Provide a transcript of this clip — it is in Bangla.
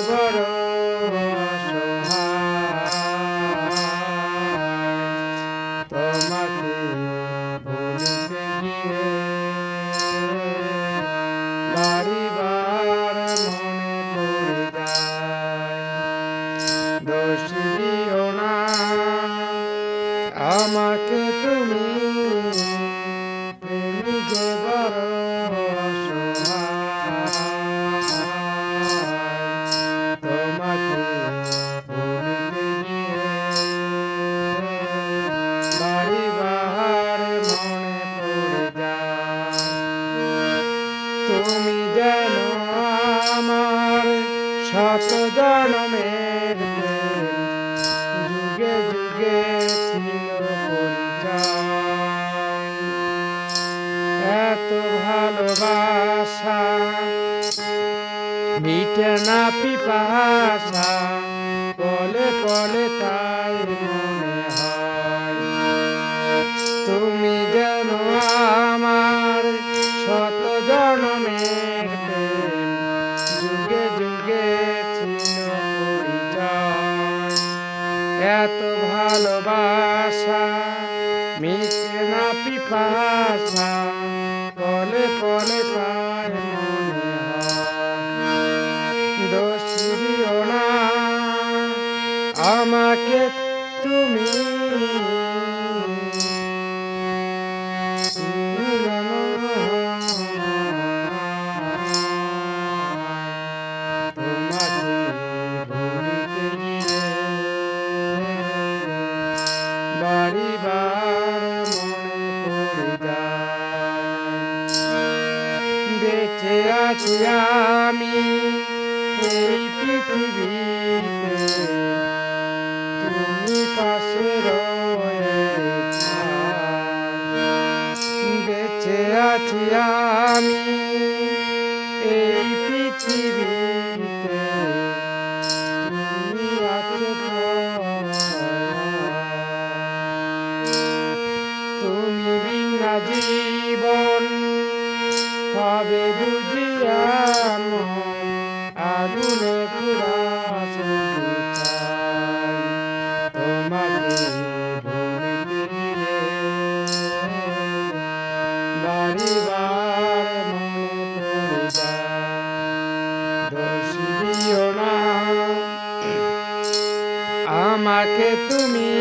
বড় অসহায়, তোমাকে ভুলিতে গিয়ে বাড়িবার মনে পড়ে যায়। দোষ দিও না আমাকে তুমি, প্রেমী যে বড় অসহায়, তোমাকে ভুলিতে গিয়ে বাড়িবার মনে পড়ে যায়। তুমি যেন আমার শত জনমের প্রেম, যুগে যুগে ছিল পরিচয়। এত ভালোবাসা মিটে না পিপাসা, পলে পলে তাই মনে হয়। তুমি যেন আমার শত জনমের প্রেম, যুগে যুগে ছিল পরিচয়। এত ভালোবাসা মিটে না পিপাসা, পলে পলে তাই মনে হয়। দোষ দিও না আমাকে তুমি, তোমাকে ভুলিতে গিয়ে বাড়িবার মনে পড়ে যায়। বেঁচে আছি আমি এই পৃথিবীতে, তুমি পাশে রয়েছ। বেঁচে আছি আমি এই পৃথিবীতে, তুমি আছো তুমি বিনা জীবন হবে বুঝিয়া মন, আগুনে পুরা শুধু চাই। তোমাকে ভুলিতে গিয়ে বাড়িবার মনে পড়ে যায়। দোষ দিও না আমাকে তুমি,